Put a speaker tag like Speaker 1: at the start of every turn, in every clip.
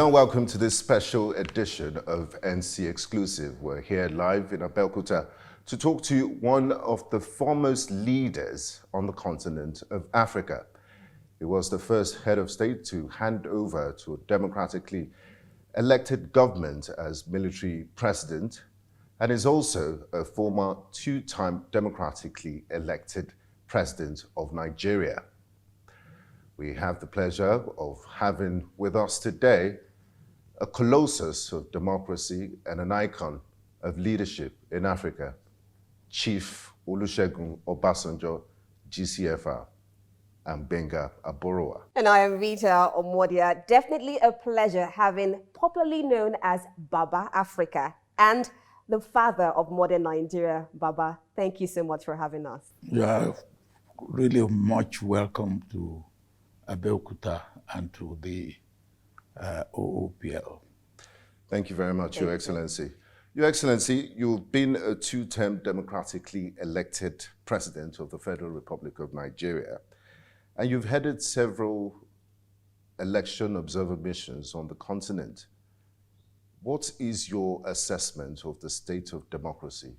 Speaker 1: Hello and welcome to this special edition of NC Exclusive. We're here live in Abeokuta to talk to one of the foremost leaders on the continent of Africa. He was the first head of state to hand over to a democratically elected government as military president, and is also a former two-time democratically elected president of Nigeria. We have the pleasure of having with us today a colossus of democracy and an icon of leadership in Africa, Chief Olusegun Obasanjo, GCFR, and Gbenga Aborowa.
Speaker 2: And I am Rita, Omodia. Definitely a pleasure having popularly known as Baba Africa and the father of modern Nigeria. Baba, thank you so much for having us.
Speaker 3: You are really much welcome to Abeokuta and to the OOPL.
Speaker 1: Thank you very much, Your Excellency. Your Excellency, you've been a two-term democratically elected president of the Federal Republic of Nigeria, and you've headed several election observer missions on the continent. What is your assessment of the state of democracy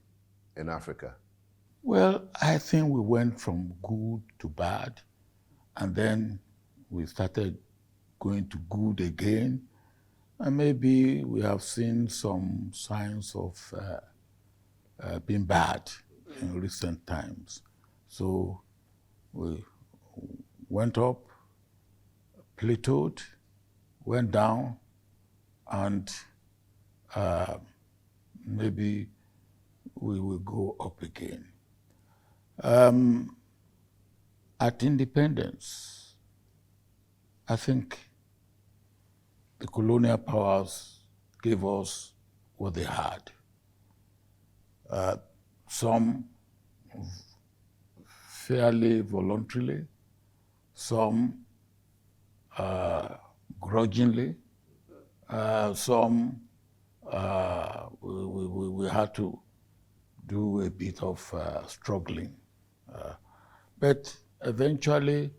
Speaker 1: in Africa?
Speaker 3: Well, I think we went from good to bad, and then we started going to good again, and maybe we have seen some signs of being bad in recent times. So we went up, plateaued, went down, and maybe we will go up again. At independence, I think the colonial powers gave us what they had. Some fairly voluntarily, some grudgingly, some we had to do a bit of struggling. But eventually,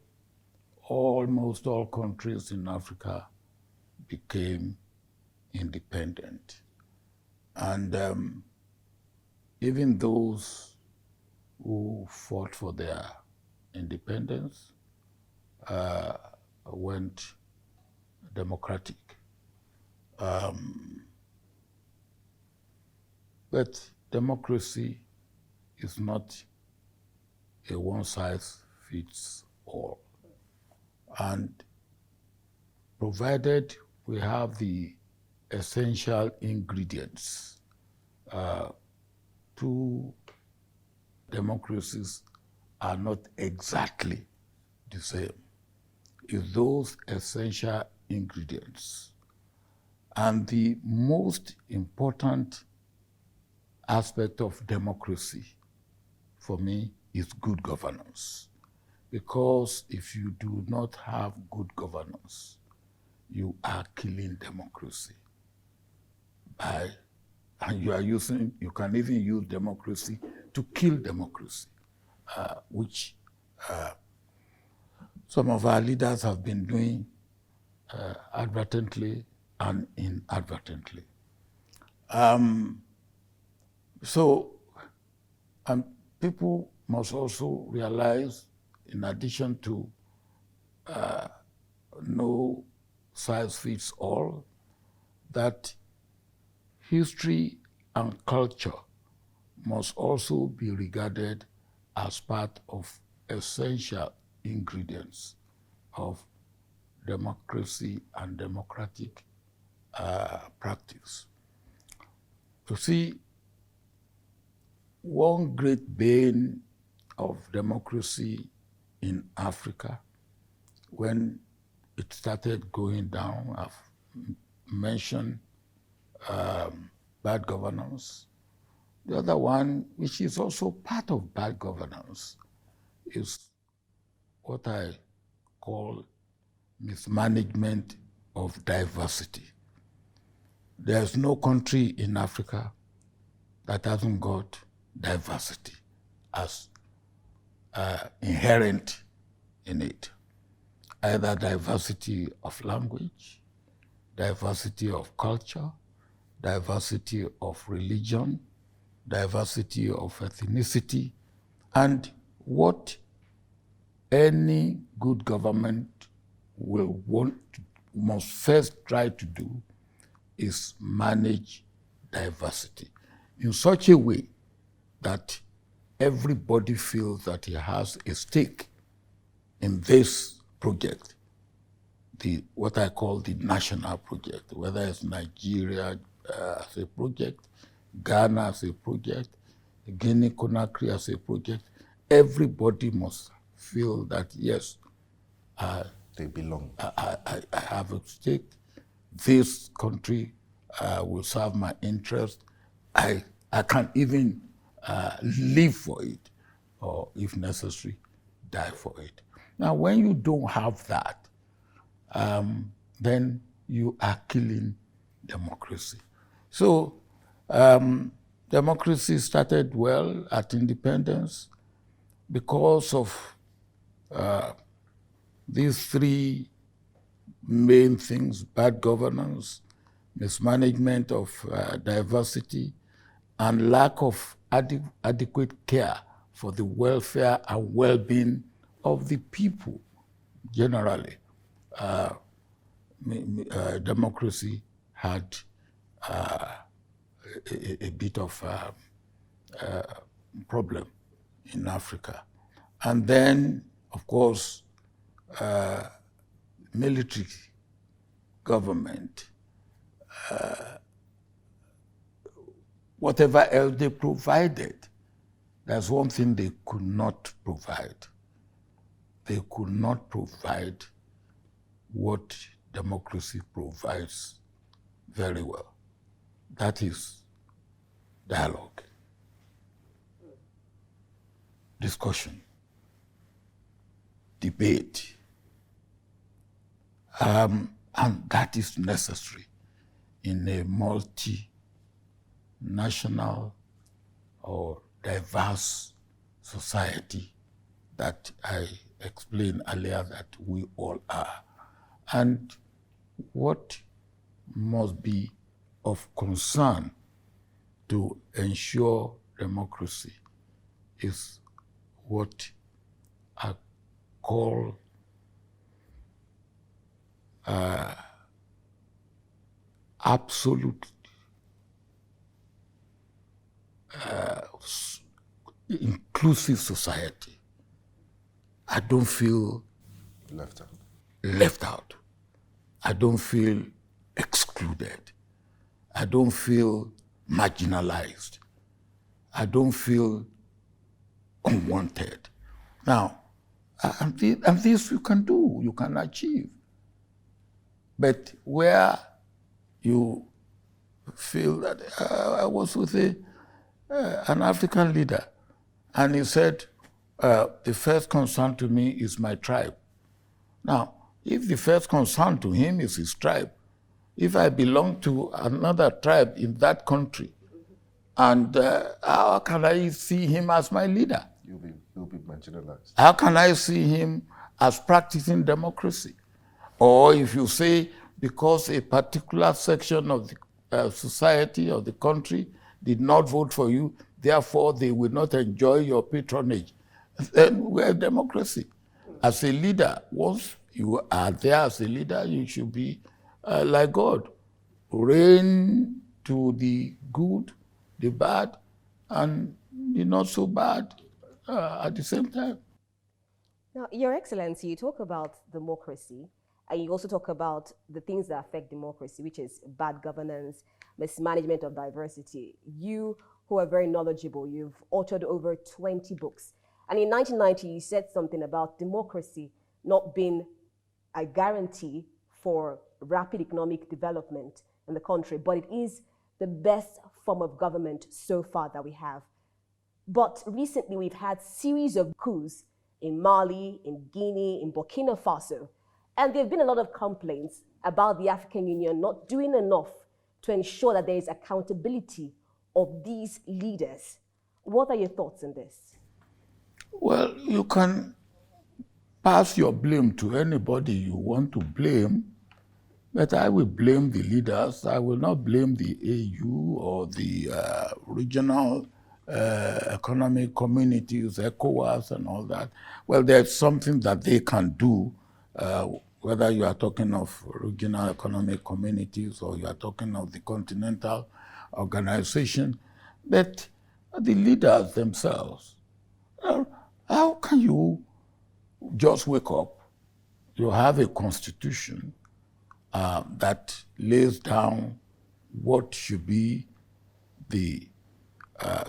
Speaker 3: almost all countries in Africa became independent. And even those who fought for their independence went democratic. But democracy is not a one-size-fits-all. And provided we have the essential ingredients, two democracies are not exactly the same. It's those essential ingredients. And the most important aspect of democracy for me is good governance. Because if you do not have good governance, you are killing democracy. And you can even use democracy to kill democracy, which some of our leaders have been doing advertently and inadvertently. People must also realize, in addition to no size fits all, that history and culture must also be regarded as part of essential ingredients of democracy and democratic practice. You see, one great bane of democracy in Africa, when it started going down, I've mentioned bad governance. The other one, which is also part of bad governance, is what I call mismanagement of diversity. There's no country in Africa that hasn't got diversity as inherent in it. Either diversity of language, diversity of culture, diversity of religion, diversity of ethnicity, and what any good government must first try to do is manage diversity in such a way that everybody feels that he has a stake in this project, what I call the national project, whether it's Nigeria as a project, Ghana as a project, Guinea-Conakry as a project. Everybody must feel that, yes,
Speaker 1: they belong.
Speaker 3: I have a stake. This country will serve my interest. I can even live for it, or if necessary, die for it. Now, when you don't have that, then you are killing democracy. So democracy started well at independence because of these three main things: bad governance, mismanagement of diversity, and lack of adequate care for the welfare and well-being of the people generally. Democracy had a bit of problem in Africa. And then, of course, military government, whatever else they provided, there's one thing they could not provide. They could not provide what democracy provides very well. That is dialogue, discussion, debate. And that is necessary in a multinational or diverse society that I explained earlier that we all are. And what must be of concern to ensure democracy is what I call absolute inclusive society. I don't feel left out. I don't feel excluded. I don't feel marginalized. I don't feel unwanted. Now, and this you can do, you can achieve. But where you feel that, I was with an African leader, and he said, the first concern to me is my tribe. Now, if the first concern to him is his tribe, if I belong to another tribe in that country, and how can I see him as my leader?
Speaker 1: You'll be marginalized.
Speaker 3: How can I see him as practicing democracy? Or if you say, because a particular section of the society or the country did not vote for you, therefore they will not enjoy your patronage. Then we have democracy. As a leader, once you are there as a leader, you should be like God. Reign to the good, the bad, and the not so bad at the same time.
Speaker 2: Now, Your Excellency, you talk about democracy, and you also talk about the things that affect democracy, which is bad governance, mismanagement of diversity. You, who are very knowledgeable, you've authored over 20 books. And in 1990, you said something about democracy not being a guarantee for rapid economic development in the country, but it is the best form of government so far that we have. But recently, we've had series of coups in Mali, in Guinea, in Burkina Faso. And there have been a lot of complaints about the African Union not doing enough to ensure that there is accountability of these leaders. What are your thoughts on this?
Speaker 3: Well, you can pass your blame to anybody you want to blame, But I will blame the leaders. I will not blame the AU or the regional economic communities, ECOWAS and all that. Well, there's something that they can do, whether you are talking of regional economic communities or you are talking of the continental organization. But the leaders themselves, how can you just wake up? You have a constitution that lays down what should be the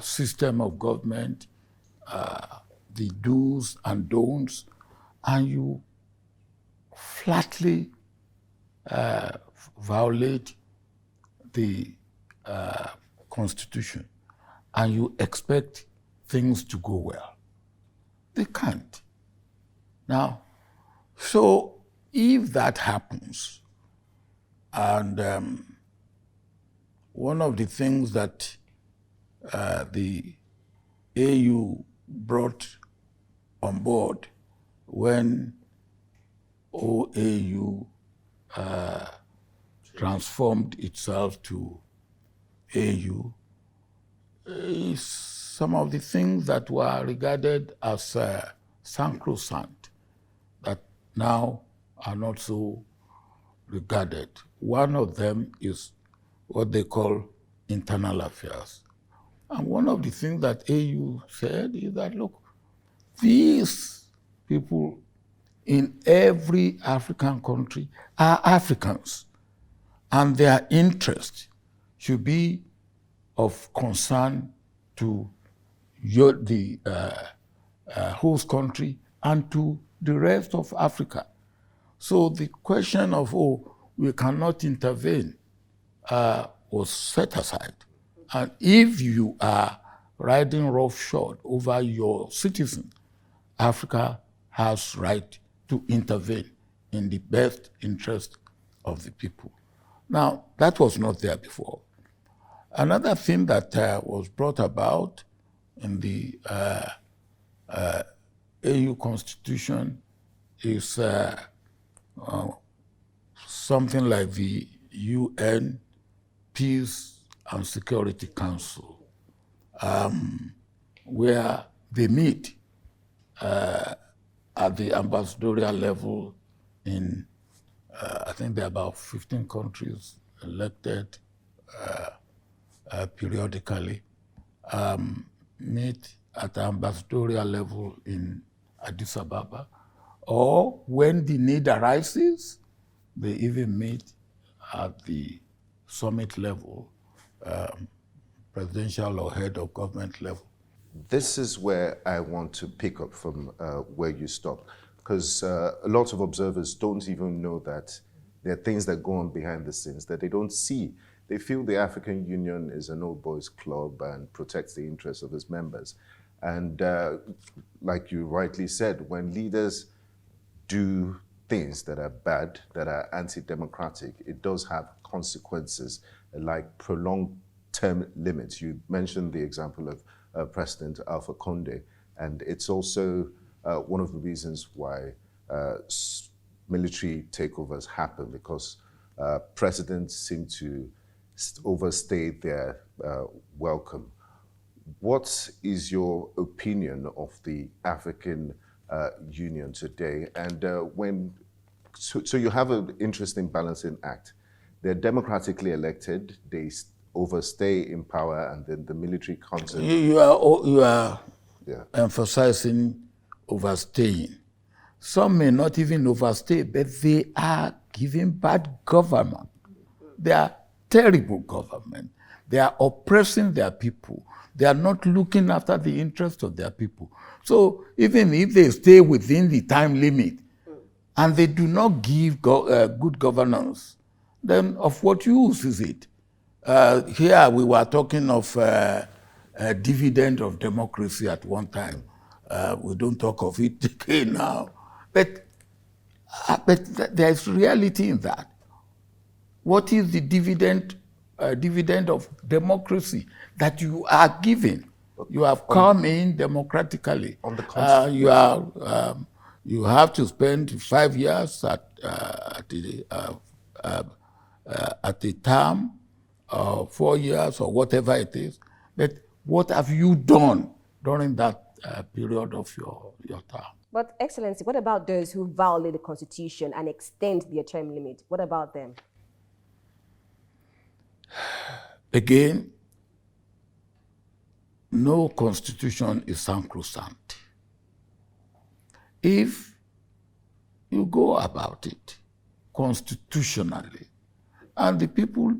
Speaker 3: system of government, the do's and don'ts, and you flatly violate the constitution, and you expect things to go well. They can't. Now, so if that happens, and one of the things that the AU brought on board when OAU transformed itself to AU is some of the things that were regarded as sacrosanct that now are not so regarded. One of them is what they call internal affairs. And one of the things that AU said is that, look, these people in every African country are Africans, and their interest should be of concern to the host country and to the rest of Africa. So the question of, we cannot intervene was set aside. And if you are riding roughshod over your citizen, Africa has right to intervene in the best interest of the people. Now, that was not there before. Another thing that was brought about in the AU Constitution is something like the UN Peace and Security Council, where they meet at the ambassadorial level in, I think there are about 15 countries elected periodically, meet at the ambassadorial level in Addis Ababa, or when the need arises, they even meet at the summit level, presidential or head of government level.
Speaker 1: This is where I want to pick up from where you stopped, because a lot of observers don't even know that there are things that go on behind the scenes that they don't see. They feel the African Union is an old boys club and protects the interests of its members. And like you rightly said, when leaders do things that are bad, that are anti-democratic, it does have consequences like prolonged term limits. You mentioned the example of President Alpha Conde, and it's also one of the reasons why military takeovers happen, because presidents seem to overstay their welcome. What is your opinion of the African Union today? And so you have an interesting balancing act. They're democratically elected, they overstay in power, and then the military comes in.
Speaker 3: You are emphasizing overstaying. Some may not even overstay, but they are giving bad government. They are terrible government. They are oppressing their people. They are not looking after the interests of their people. So even if they stay within the time limit and they do not give good governance, then of what use is it? Here we were talking of a dividend of democracy at one time. We don't talk of it again now. But there's reality in that. What is the dividend of democracy that you are giving? You have come in democratically. On the you have to spend 5 years at at a term, 4 years or whatever it is. But what have you done during that period of your term?
Speaker 2: But Excellency, what about those who violate the Constitution and extend their term limit? What about them?
Speaker 3: Again, no constitution is sacrosanct. If you go about it constitutionally, and the people,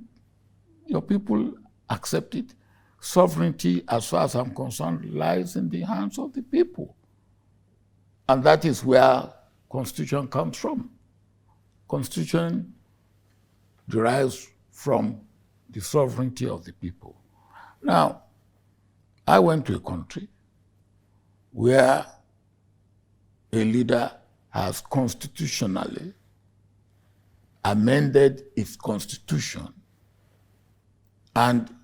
Speaker 3: your people accept it, sovereignty, as far as I'm concerned, lies in the hands of the people. And that is where constitution comes from. Constitution derives from the sovereignty of the people. Now, I went to a country where a leader has constitutionally amended its constitution, and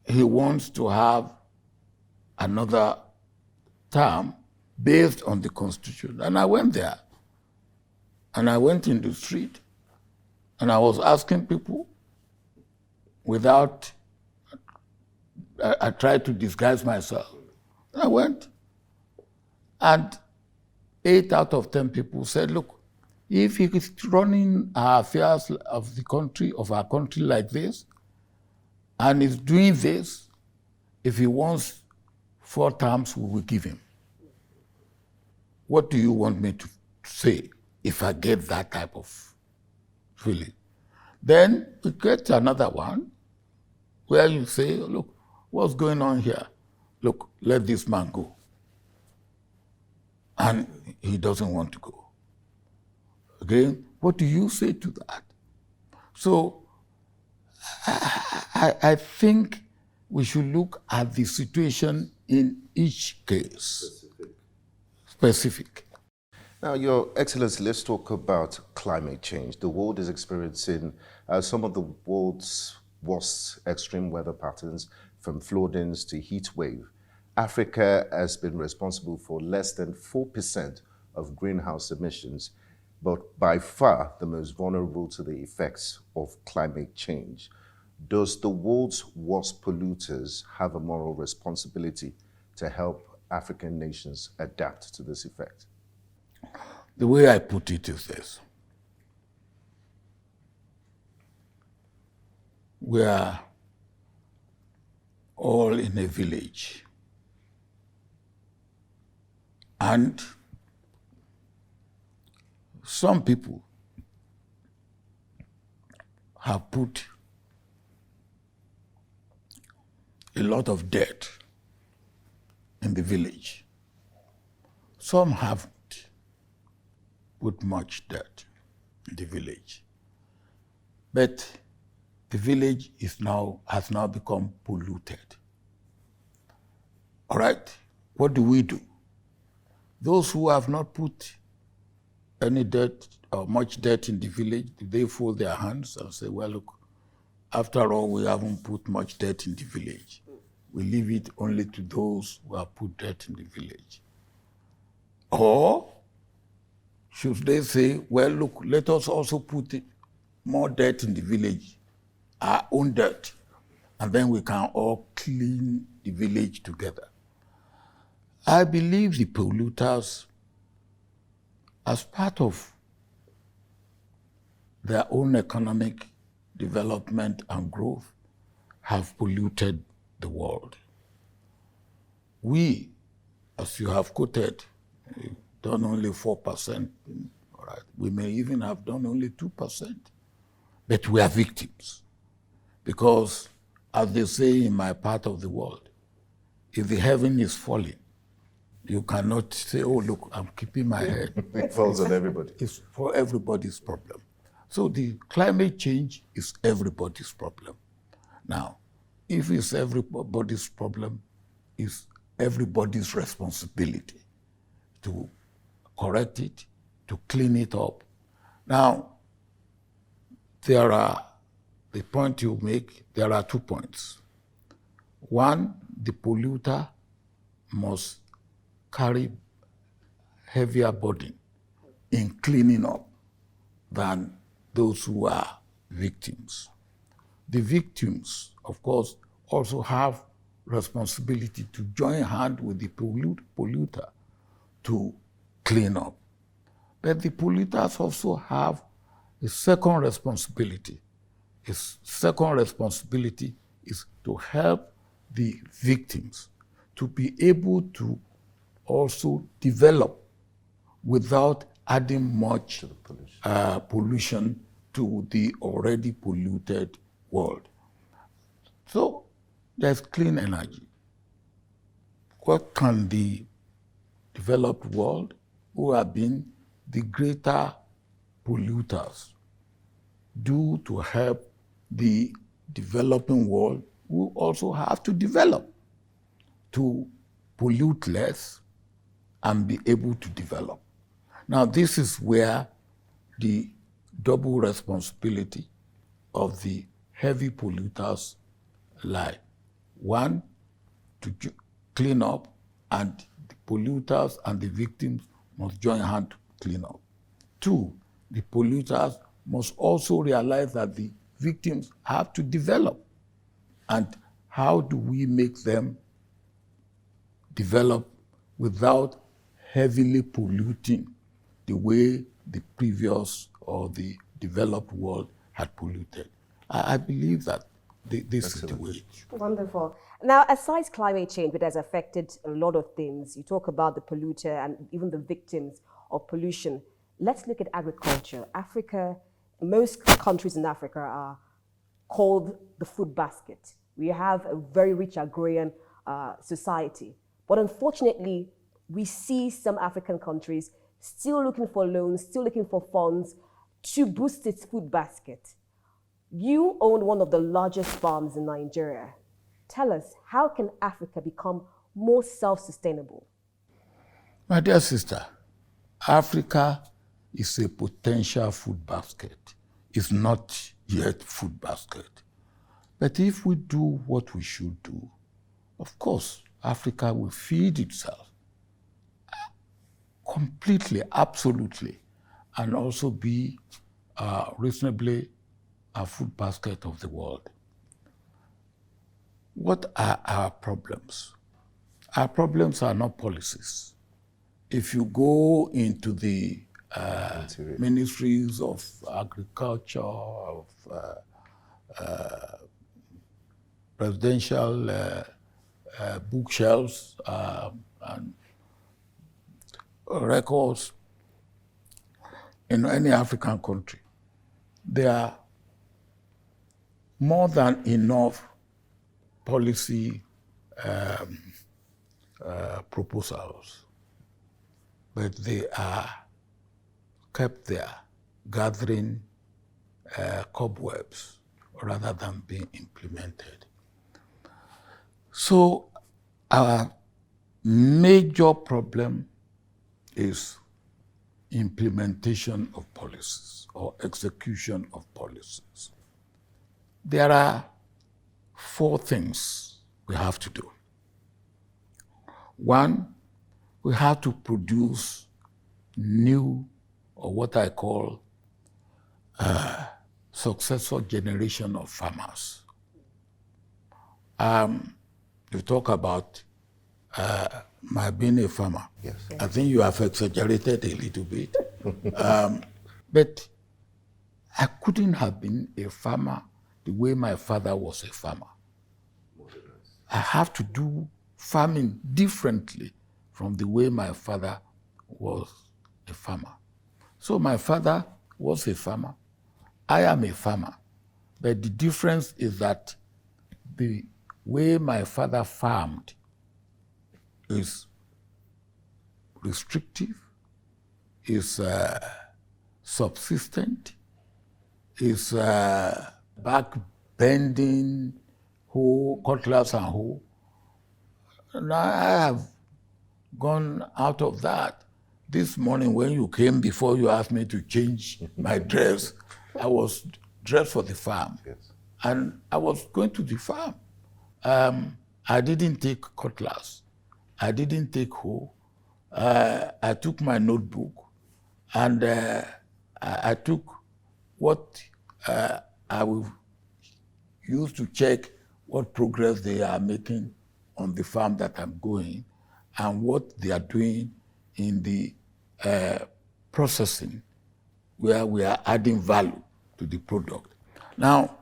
Speaker 3: he wants to have another term based on the constitution. And I went there, and I went in the street, and I was asking people without, I tried to disguise myself. I went, and 8 out of 10 people said, look, if he is running our affairs of the country, of our country like this, and is doing this, if he wants 4 terms, we will give him. What do you want me to say if I get that type of feeling? Then we get another one where you say, look, what's going on here? Look, let this man go. And he doesn't want to go. Again, what do you say to that? So I think we should look at the situation in each case. Specific.
Speaker 1: Now, Your Excellency, let's talk about climate change. The world is experiencing some of the world's worst extreme weather patterns, from floodings to heat wave. Africa has been responsible for less than 4% of greenhouse emissions, but by far the most vulnerable to the effects of climate change. Does the world's worst polluters have a moral responsibility to help African nations adapt to this effect?
Speaker 3: The way I put it is this. We are all in a village. And some people have put a lot of debt in the village. Some haven't put much debt in the village. But the village has now become polluted. All right, what do? Those who have not put any debt or much debt in the village, do they fold their hands and say, well, look, after all, we haven't put much debt in the village. We leave it only to those who have put debt in the village. Or should they say, well, look, let us also put more debt in the village, our own debt, and then we can all clean the village together. I believe the polluters, as part of their own economic development and growth, have polluted the world. We, as you have quoted, done only 4%. All right. We may even have done only 2%. But we are victims. Because, as they say in my part of the world, if the heaven is falling, you cannot say, oh, look, I'm keeping my head.
Speaker 1: It falls on everybody.
Speaker 3: It's for everybody's problem. So the climate change is everybody's problem. Now, if it's everybody's problem, it's everybody's responsibility to correct it, to clean it up. Now, the point you make, there are 2 points. One, the polluter must carry heavier burden in cleaning up than those who are victims. The victims, of course, also have responsibility to join hand with the polluter to clean up. But the polluters also have a second responsibility. His second responsibility is to help the victims to be able to also develop without adding much pollution to the already polluted world. So there's clean energy. What can the developed world, who have been the greater polluters, do to help the developing world, who also have to develop to pollute less and be able to develop? Now, this is where the double responsibility of the heavy polluters lie. One, to clean up, and the polluters and the victims must join hands to clean up. Two, the polluters must also realize that the victims have to develop. And how do we make them develop without heavily polluting the way the previous or the developed world had polluted? I believe that this is the way.
Speaker 2: Wonderful. Now, aside climate change, which has affected a lot of things, you talk about the polluter and even the victims of pollution. Let's look at agriculture. Africa, most countries in Africa are called the food basket. We have a very rich agrarian society. But unfortunately, we see some African countries still looking for loans, still looking for funds to boost its food basket. You own one of the largest farms in Nigeria. Tell us, how can Africa become more self-sustainable?
Speaker 3: My dear sister, Africa is a potential food basket. It's not yet food basket. But if we do what we should do, of course, Africa will feed itself completely, absolutely, and also be reasonably a food basket of the world. What are our problems? Our problems are not policies. If you go into the ministries of agriculture, of presidential bookshelves and records in any African country, there are more than enough policy proposals, but they are kept there, gathering cobwebs rather than being implemented. So our major problem is implementation of policies or execution of policies. There are 4 things we have to do. One, we have to produce new, or what I call successor generation of farmers. You talk about my being a farmer.
Speaker 1: Yes.
Speaker 3: I think you have exaggerated a little bit. But I couldn't have been a farmer the way my father was a farmer. I have to do farming differently from the way my father was a farmer. So my father was a farmer. I am a farmer. But the difference is that the way my father farmed is restrictive, is subsistent, is back-bending, hoe, cutlass and hoe. Now I have gone out of that. This morning when you came, before you asked me to change my dress, I was dressed for the farm.
Speaker 1: Yes.
Speaker 3: And I was going to the farm. I didn't take cutlass. I didn't take hoe. I took my notebook and I took what I will use to check what progress they are making on the farm that I'm going and what they are doing in the processing where we are adding value to the product. Now,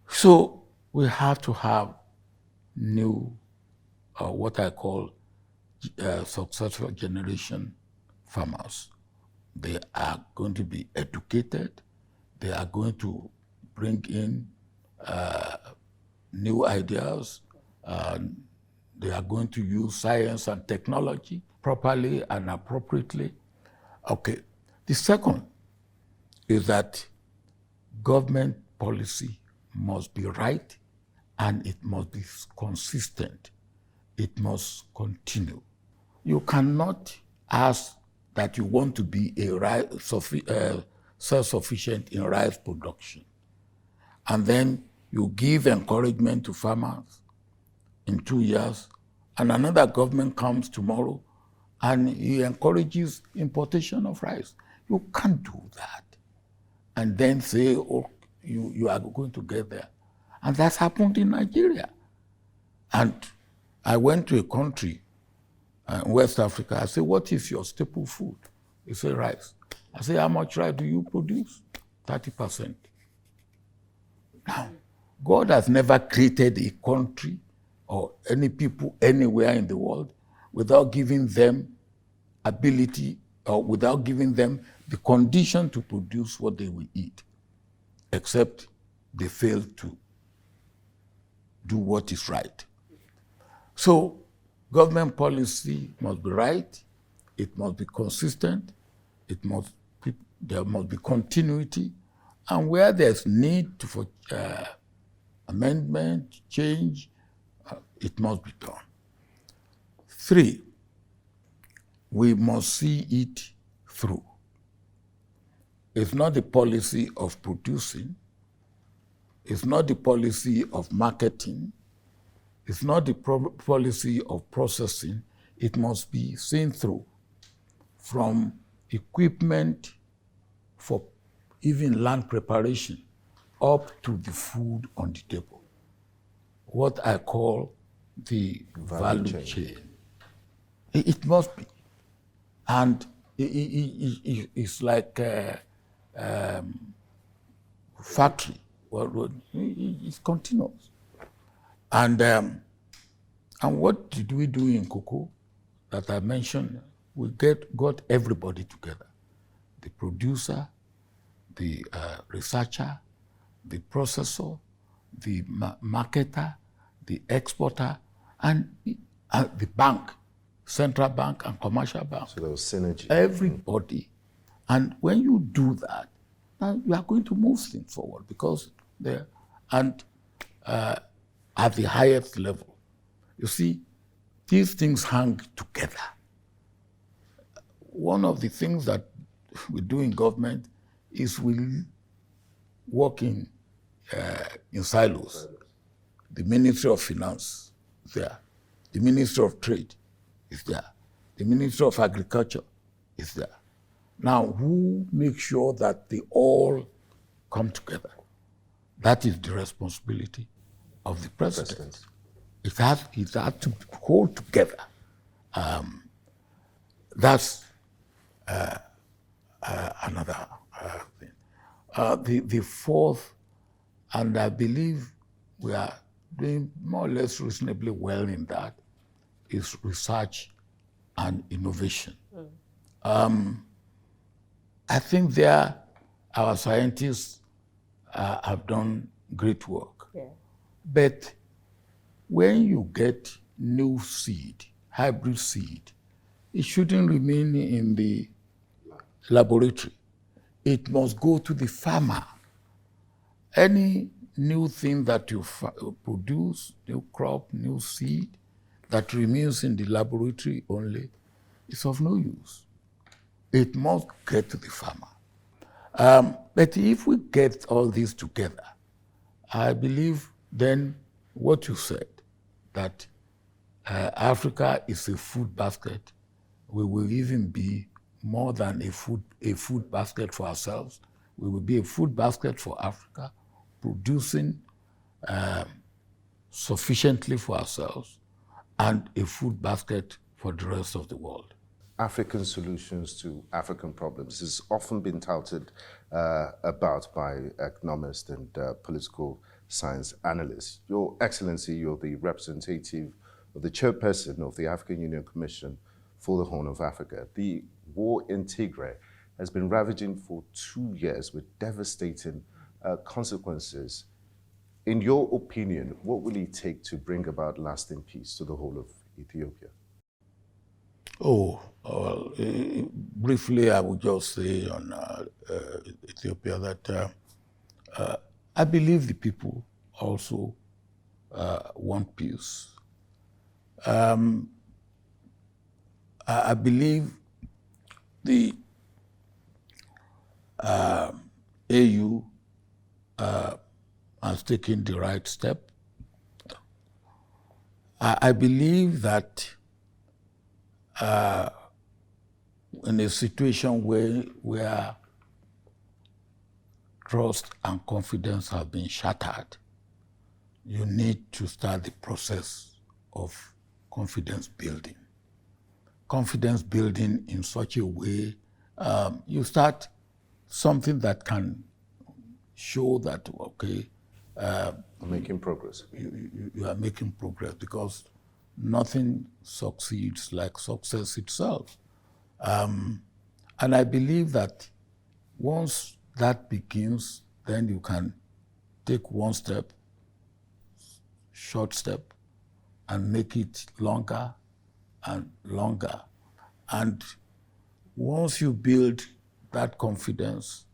Speaker 3: so we have to have new, what I call successful generation farmers. They are going to be educated. They are going to bring in new ideas. They are going to use science and technology properly and appropriately. Okay. The second is that government policy must be right and it must be consistent. It must continue. You cannot ask that you want to be a self-sufficient in rice production, and then you give encouragement to farmers in 2 years, and another government comes tomorrow and he encourages importation of rice. You can't do that and then say, oh, you are going to get there. And that's happened in Nigeria. And I went to a country in West Africa. I said, what is your staple food? He said, rice. I said, how much rice do you produce? 30%. Now, God has never created a country or any people anywhere in the world without giving them ability or without giving them the condition to produce what they will eat, except they fail to do what is right. So government policy must be right, it must be consistent, there must be continuity, and where there's need for amendment, change, it must be done. 3, we must see it through. It's not the policy of producing, it's not the policy of marketing, it's not the policy of processing. It must be seen through, from equipment for even land preparation up to the food on the table. What I call the value chain. It must be. And it's like a factory. It's continuous. And what did we do in cocoa that I mentioned? We got everybody together. The producer, the researcher, the processor, the marketer, the exporter, and the bank, central bank and commercial bank.
Speaker 1: So there was synergy.
Speaker 3: Everybody. And when you do that, now you are going to move things forward because at the highest level, you see, these things hang together. One of the things that we do in government is we work in silos. The Ministry of Finance is there. The Ministry of Trade is there. The Ministry of Agriculture is there. Now, who makes sure that they all come together? That is the responsibility of the president. It has to hold together. That's another thing. The fourth, and I believe we are doing more or less reasonably well in that, is research and innovation. I think there our scientists have done great work.
Speaker 2: Yeah.
Speaker 3: But when you get new seed, hybrid seed, it shouldn't remain in the laboratory. It must go to the farmer. Any new thing that you produce, new crop, new seed, that remains in the laboratory only, is of no use. It must get to the farmer. But if we get all this together, I believe then what you said, that Africa is a food basket, we will even be more than a food basket for ourselves. We will be a food basket for Africa, producing sufficiently for ourselves and a food basket for the rest of the world.
Speaker 1: African solutions to African problems has often been touted about by economists and political science analysts. Your Excellency, you're the representative of the chairperson of the African Union Commission for the Horn of Africa. The war in Tigray has been ravaging for 2 years with devastating consequences. In your opinion, what will it take to bring about lasting peace to the whole of Ethiopia?
Speaker 3: Oh, well, briefly, I would just say on Ethiopia that I believe the people also want peace. I believe the AU has taken the right step. I believe that in a situation where trust and confidence have been shattered, you need to start the process of confidence building. Confidence building in such a way, you start something that can show that, okay,
Speaker 1: Making progress.
Speaker 3: you are making progress, because nothing succeeds like success itself. And I believe that once that begins, then you can take one step, short step, and make it longer and longer. And once you build that confidence,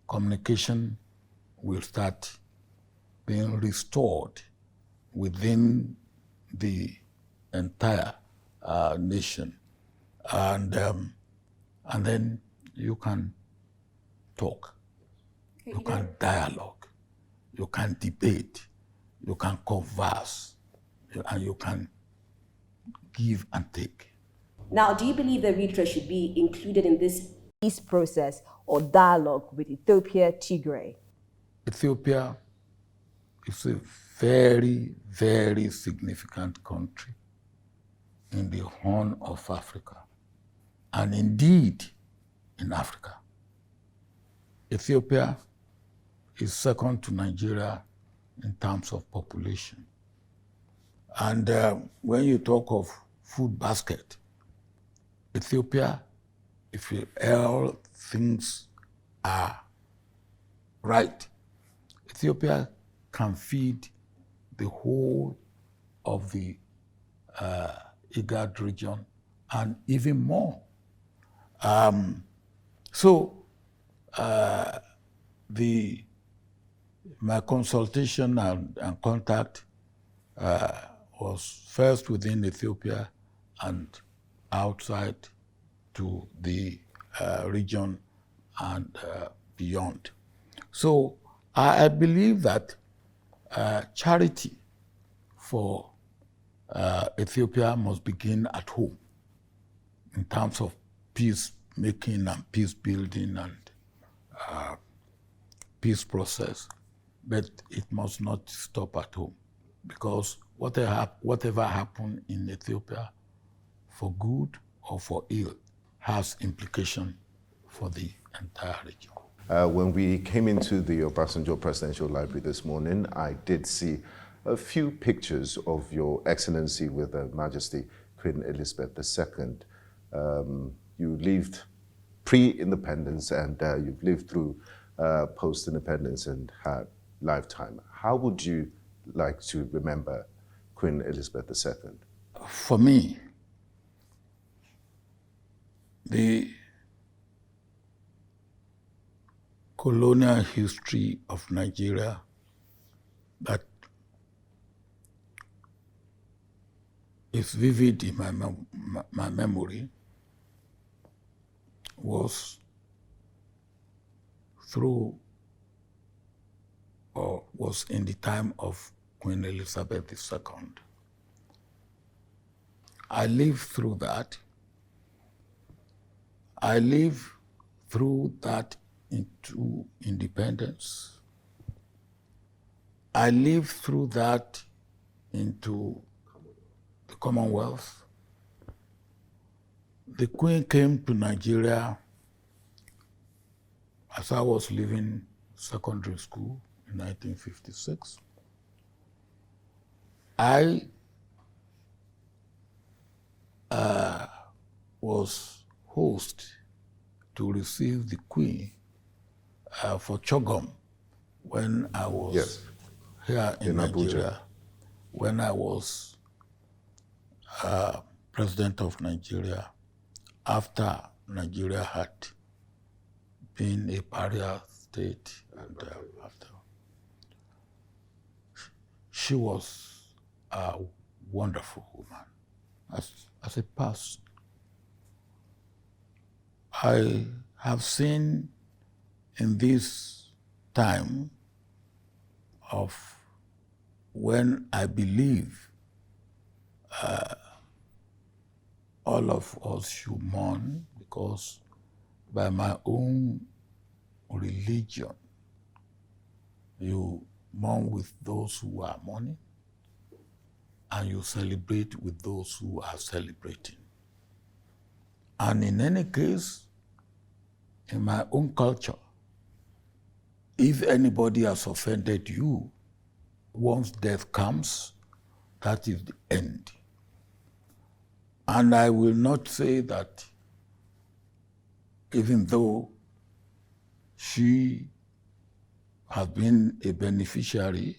Speaker 3: communication will start being restored within the entire nation. And then you can talk, you can dialogue, you can debate, you can converse, and you can give and take.
Speaker 2: Now, do you believe that Rita should be included in this peace process or dialogue with Ethiopia, Tigray?
Speaker 3: Ethiopia is a very, very significant country in the Horn of Africa, and indeed in Africa. Ethiopia is second to Nigeria in terms of population. And when you talk of food basket, Ethiopia, if all things are right, Ethiopia can feed the whole of the IGAD region and even more. My consultation and contact was first within Ethiopia and outside to the region and beyond. So I believe that charity for Ethiopia must begin at home in terms of peace making and peace building and peace process, but it must not stop at home, because whatever happens in Ethiopia, for good or for ill, has implication for the entire region.
Speaker 1: When we came into the Obasanjo Presidential Library this morning, I did see a few pictures of Your Excellency with Her Majesty Queen Elizabeth II. You lived pre-independence and you've lived through post-independence and her lifetime. How would you like to remember Queen Elizabeth II?
Speaker 3: For me, the colonial history of Nigeria that is vivid in my memory was in the time of Queen Elizabeth II. I lived through that. I lived through that into independence. I lived through that into the Commonwealth. The Queen came to Nigeria as I was leaving secondary school in 1956. I was host to receive the Queen for Chogom when I was
Speaker 1: Yes.
Speaker 3: here in Nigeria,
Speaker 1: Abuja.
Speaker 3: when I was president of Nigeria, after Nigeria had been a pariah state, and after. She was a wonderful woman. As a person, I have seen in this time of when I believe all of us should mourn, because by my own religion, you mourn with those who are mourning, and you celebrate with those who are celebrating. And in any case, in my own culture, if anybody has offended you, once death comes, that is the end. And I will not say that even though she has been a beneficiary,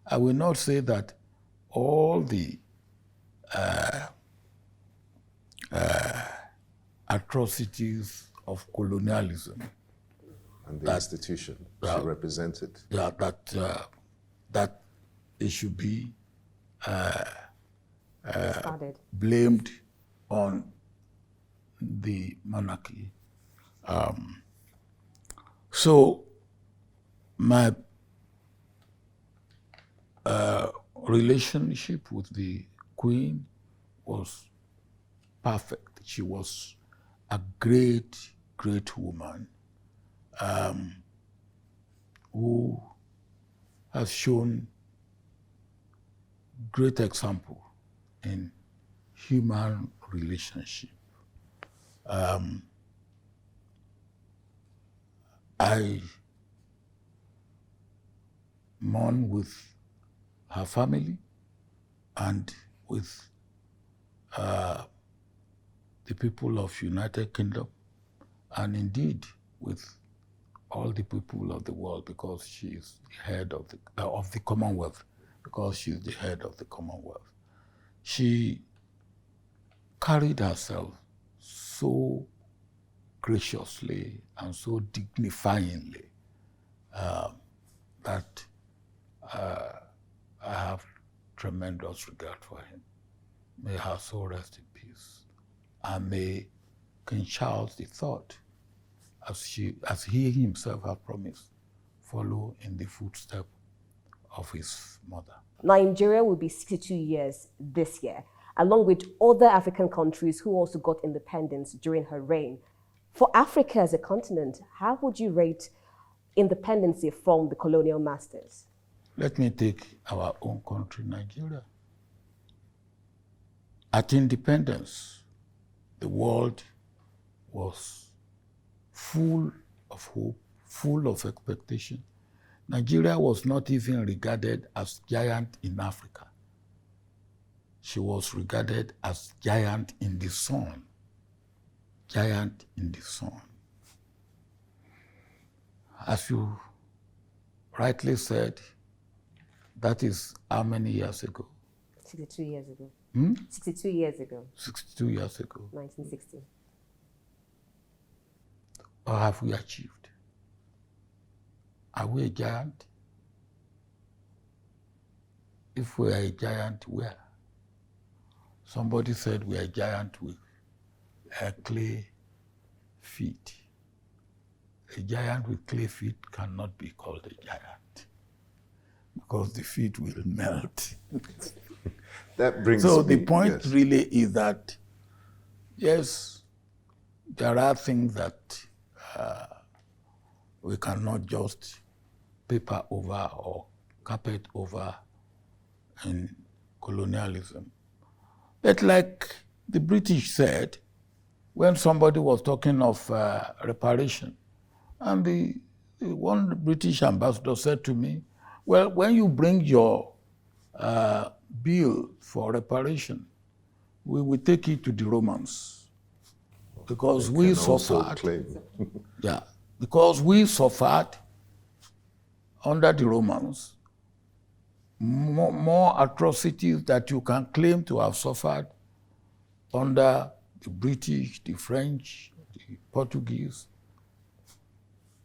Speaker 3: I will not say that all the atrocities of colonialism
Speaker 1: And the institution she represented.
Speaker 3: that it should be
Speaker 2: Started.
Speaker 3: blamed on the monarchy. So my relationship with the Queen was perfect. She was a great, great woman who has shown great example in human relationship. I mourn with her family and with the people of United Kingdom, and indeed with all the people of the world, because she is the head of the Commonwealth, because she is the head of the Commonwealth. She carried herself so graciously and so dignifyingly that I have tremendous regard for him. May her soul rest in peace. And may King Charles III, as he himself has promised, follow in the footsteps of his mother.
Speaker 2: Nigeria will be 62 years this year, along with other African countries who also got independence during her reign. For Africa as a continent, how would you rate independency from the colonial masters?
Speaker 3: Let me take our own country, Nigeria. At independence, the world was full of hope, full of expectation. Nigeria was not even regarded as giant in Africa. She was regarded as giant in the sun. Giant in the sun. As you rightly said, that is how many years ago?
Speaker 2: 62 years ago.
Speaker 3: 62
Speaker 2: years ago.
Speaker 3: 62 years ago.
Speaker 2: 1960.
Speaker 3: What have we achieved? Are we a giant? If we are a giant, where? Somebody said we are a giant with clay feet. A giant with clay feet cannot be called a giant because the feet will melt.
Speaker 1: That brings
Speaker 3: So
Speaker 1: me,
Speaker 3: the point
Speaker 1: yes.
Speaker 3: really is that, yes, there are things that we cannot just paper over or carpet over in colonialism. But like the British said, when somebody was talking of reparation, and the one British ambassador said to me, well, when you bring your bill for reparation, we will take it to the Romans because
Speaker 1: They
Speaker 3: we
Speaker 1: can also
Speaker 3: suffered.
Speaker 1: claim.
Speaker 3: Yeah, because we suffered under the Romans more atrocities that you can claim to have suffered under the British, the French, the Portuguese.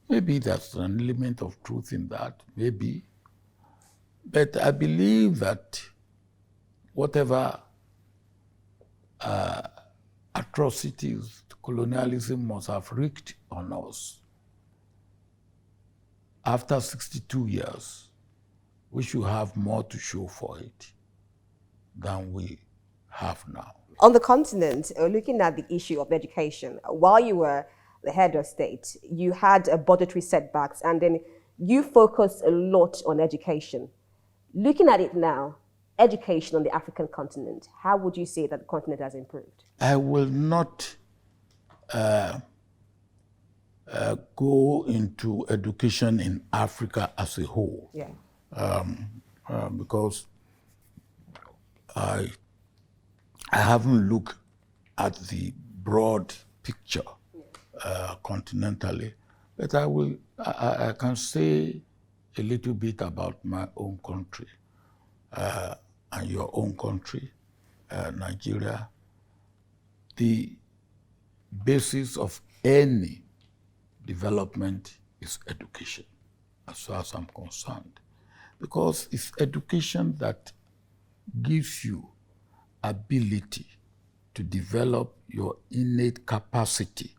Speaker 3: Maybe there's an element of truth in that, maybe. But I believe that whatever atrocities colonialism must have wreaked on us, after 62 years, we should have more to show for it than we have now.
Speaker 2: On the continent, looking at the issue of education, while you were the head of state, you had budgetary setbacks, and then you focused a lot on education. Looking at it now, education on the African continent, how would you say that the continent has improved?
Speaker 3: I will not go into education in Africa as a whole.
Speaker 2: Yeah.
Speaker 3: Because I haven't looked at the broad picture continentally, but I can say a little bit about my own country and your own country, Nigeria. The basis of any development is education, as far as I'm concerned. Because it's education that gives you ability to develop your innate capacity.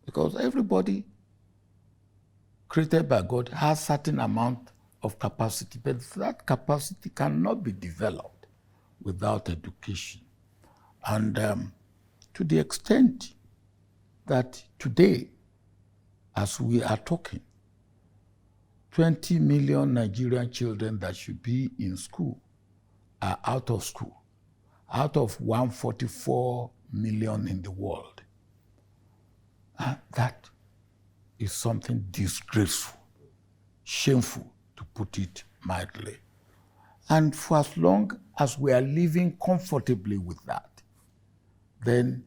Speaker 3: Because everybody created by God has certain amount of capacity, but that capacity cannot be developed without education. And to the extent that today, as we are talking, 20 million Nigerian children that should be in school are out of school, out of 144 million in the world. And that is something disgraceful, shameful, to put it mildly. And for as long as we are living comfortably with that, then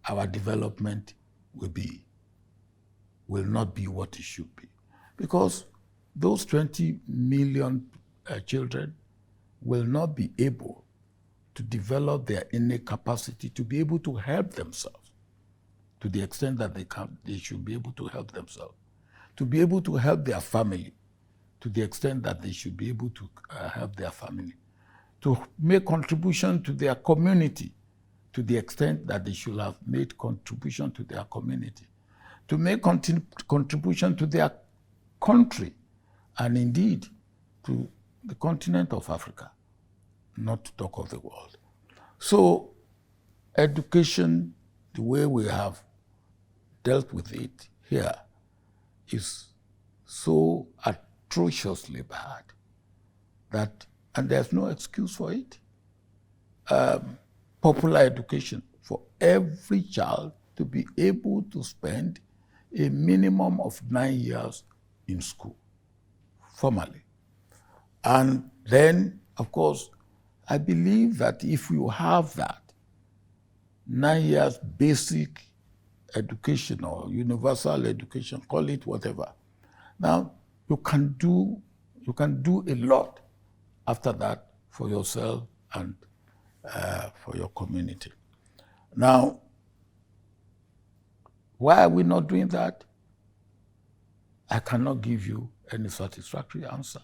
Speaker 3: our development will not be what it should be. Because those 20 million children will not be able to develop their innate capacity to be able to help themselves to the extent that they should be able to help themselves, to be able to help their family to the extent that they should be able to help their family, to make contribution to their community to the extent that they should have made contribution to their community, to make contribution to their country, and indeed to the continent of Africa, not to talk of the world. So education, the way we have dealt with it here, is so atrociously bad that, and there's no excuse for it. Popular education for every child to be able to spend a minimum of 9 years in school, formally. And then, of course, I believe that if you have that 9 years basic education or universal education, call it whatever, now you can do a lot after that for yourself and for your community. Now, why are we not doing that? I cannot give you any satisfactory answer.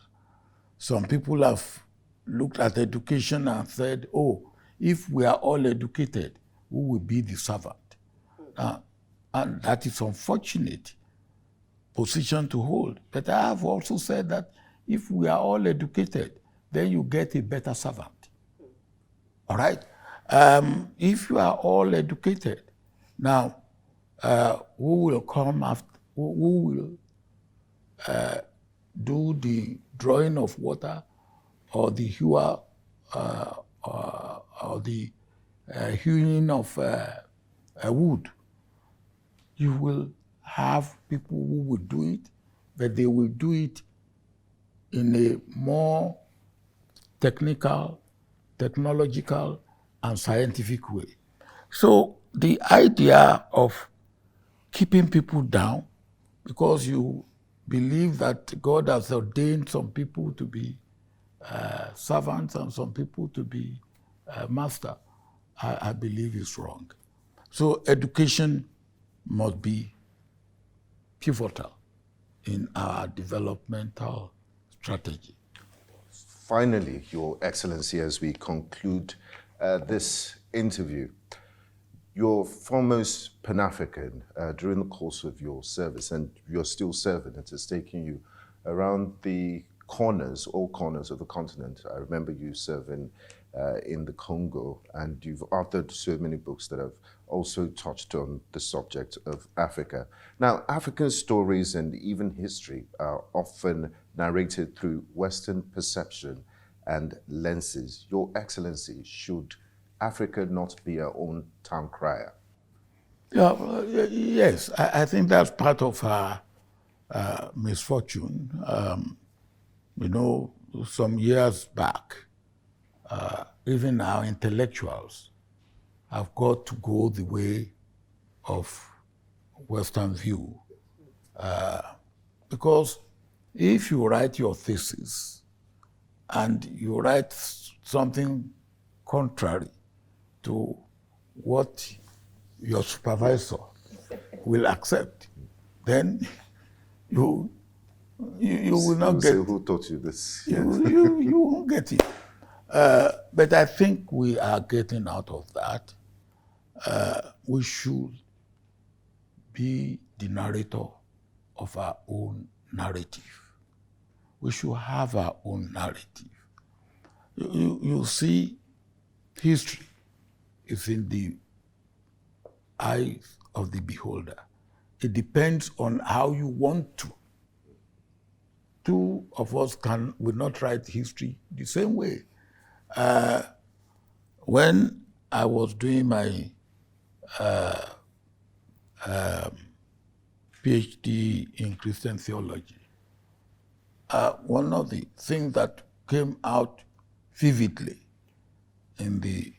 Speaker 3: Some people have looked at education and said, oh, if we are all educated, who will be the servant? And that is unfortunate position to hold. But I have also said that if we are all educated, then you get a better servant. All right? If you are all educated, now, who will come after, who will do the drawing of water or the hewer or the hewing of wood. You will have people who will do it, but they will do it in a more technical, technological, and scientific way. So the idea of keeping people down because you believe that God has ordained some people to be servants and some people to be master, I believe is wrong. So education must be pivotal in our developmental strategy.
Speaker 1: Finally, Your Excellency, as we conclude this interview, you're foremost Pan-African during the course of your service, and you're still serving. It has taken you around the corners, all corners of the continent. I remember you serving in the Congo, and you've authored so many books that have also touched on the subject of Africa. Now, African stories and even history are often narrated through Western perception and lenses. Your Excellency, should Africa not be our own town crier?
Speaker 3: Yeah, yes, I think that's part of our misfortune. You know, some years back, even our intellectuals have got to go the way of Western view. Because if you write your thesis and you write something contrary to what your supervisor will accept, then you will not get.
Speaker 1: Who taught you this?
Speaker 3: You won't get it. But I think we are getting out of that. We should be the narrator of our own narrative. We should have our own narrative. You see, history is in the eyes of the beholder. It depends on how you want to. Two of us will not write history the same way. When I was doing my PhD in Christian theology, one of the things that came out vividly in the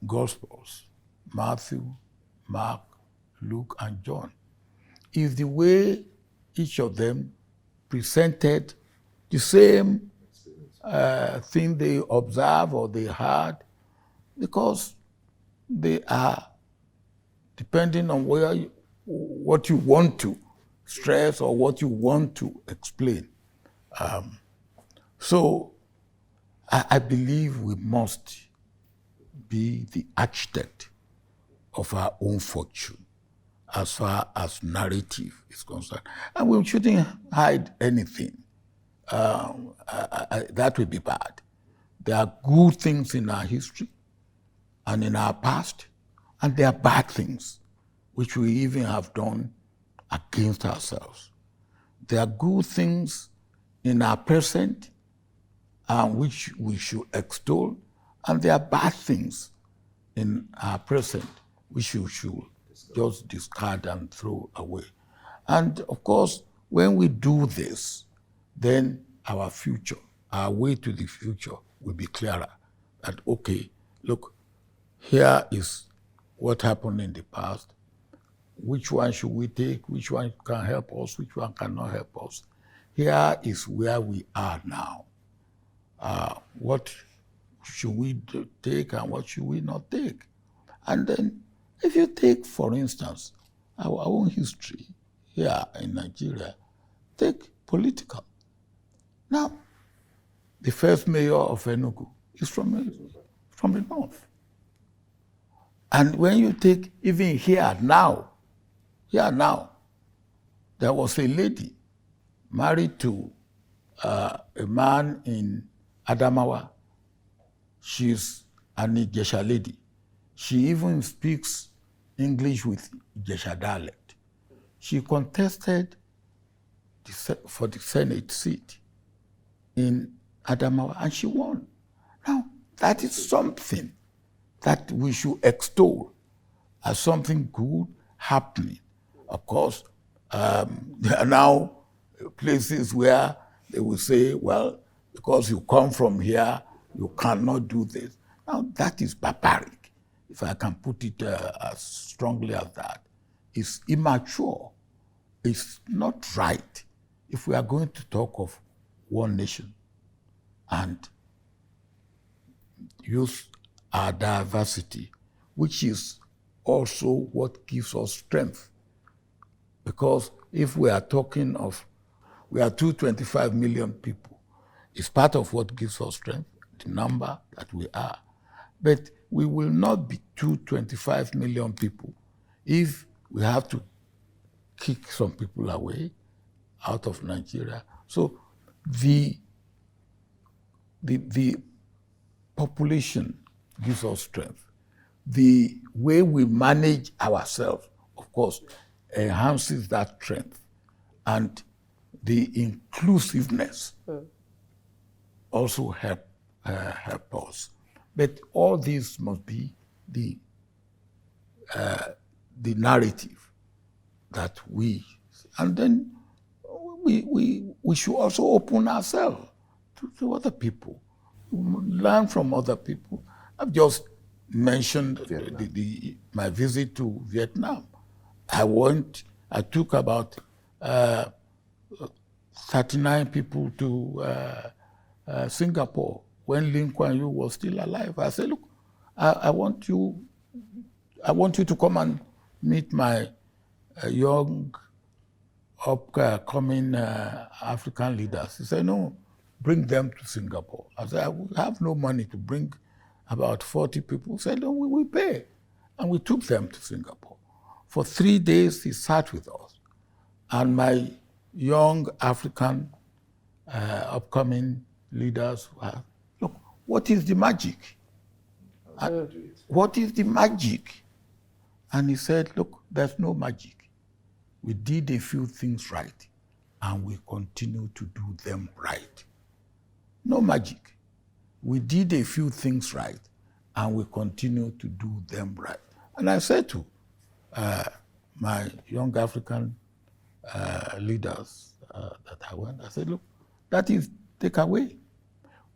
Speaker 3: Gospels, Matthew, Mark, Luke, and John, is the way each of them presented the same thing they observed or they heard, because they are depending on what you want to stress or what you want to explain. So I believe we must be the architect of our own fortune as far as narrative is concerned. And we shouldn't hide anything. That would be bad. There are good things in our history and in our past, and there are bad things which we even have done against ourselves. There are good things in our present which we should extol, and there are bad things in our present which we should just discard and throw away. And of course, when we do this, then our future, our way to the future will be clearer. That, okay, look, here is what happened in the past. Which one should we take? Which one can help us? Which one cannot help us? Here is where we are now. What should we take and what should we not take? And then if you take, for instance, our own history here in Nigeria, take political. Now, the first mayor of Enugu is from the north. And when you take even here now, there was a lady married to a man in Adamawa. She's an Ijesha lady. She even speaks English with Ijesha dialect. She contested for the Senate seat in Adamawa, and she won. Now, that is something that we should extol as something good happening. Of course, there are now places where they will say, well, because you come from here, you cannot do this. Now, that is barbaric, if I can put it as strongly as that. It's immature. It's not right if we are going to talk of one nation and use our diversity, which is also what gives us strength. Because if we are talking of, we are 225 million people, it's part of what gives us strength, the number that we are. But we will not be 225 million people if we have to kick some people away out of Nigeria. So the population gives us strength. The way we manage ourselves, of course, enhances that strength. And the inclusiveness also help us. But all this must be the narrative that we, and then we should also open ourselves to other people, learn from other people. I've just mentioned my visit to Vietnam. I took about 39 people to Singapore when Lee Kuan Yew was still alive. I said, look, I want you to come and meet my young upcoming African leaders. He said, no, bring them to Singapore. I said, I have no money to bring about 40 people. He said, no, we will pay. And we took them to Singapore. For 3 days, he sat with us. And my young African upcoming leaders were, look, what is the magic? What is the magic? And he said, look, there's no magic. We did a few things right, and we continue to do them right. No magic. We did a few things right, and we continue to do them right. And I said to my young African leaders that I went, I said, look, that is takeaway.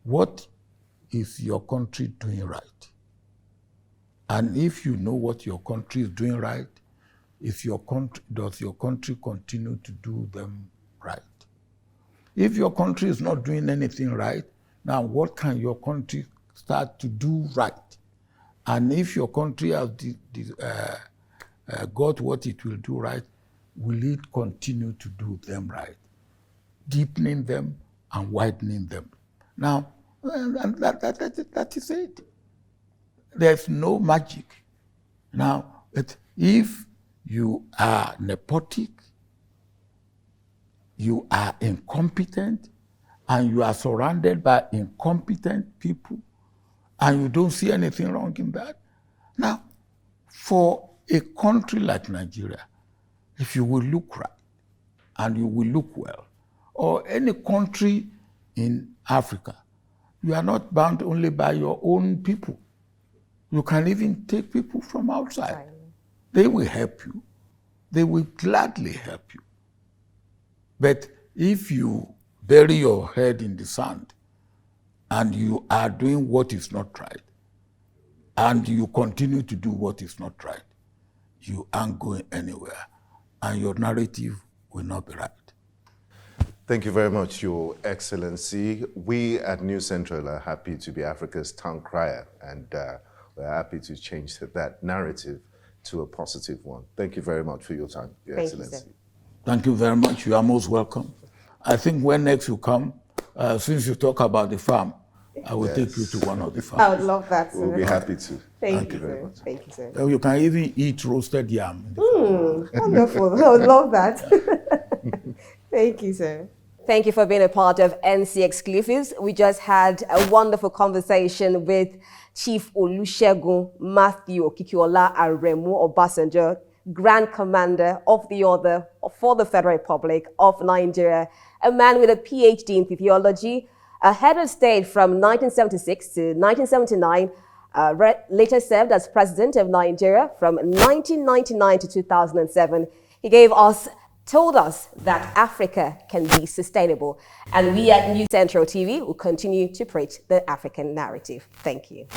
Speaker 3: What is your country doing right? And if you know what your country is doing right, does your country continue to do them right? If your country is not doing anything right, now what can your country start to do right? And if your country has got what it will do right, will it continue to do them right? Deepening them and widening them. Now, and that is it. There's no magic. Now, if you are nepotic, you are incompetent, and you are surrounded by incompetent people, and you don't see anything wrong in that. Now, for a country like Nigeria, if you will look right, and you will look well, or any country in Africa, you are not bound only by your own people. You can even take people from outside. Right. They will help you. They will gladly help you. But if you bury your head in the sand and you are doing what is not right, and you continue to do what is not right, you aren't going anywhere, and your narrative will not be right.
Speaker 1: Thank you very much, Your Excellency. We at New Central are happy to be Africa's tongue crier, and we're happy to change that narrative to a positive one. Thank you very much for your time, Your Excellency.
Speaker 3: Thank you very much. You are most welcome. I think when next you come, since you talk about the farm, I will take you to one of the farms.
Speaker 2: I would love that, sir.
Speaker 1: We'll be happy to.
Speaker 2: Thank you very much. Thank you, sir.
Speaker 3: You can even eat roasted yam.
Speaker 2: Wonderful. I would love that. Thank you, sir. Thank you for being a part of NC Exclusives. We just had a wonderful conversation with Chief Olusegun Aremu Obasanjo, Grand Commander of the Order for the Federal Republic of Nigeria, a man with a PhD in theology, a head of state from 1976 to 1979, later served as president of Nigeria from 1999 to 2007. He told us that Africa can be sustainable. And we at New Central TV will continue to preach the African narrative. Thank you.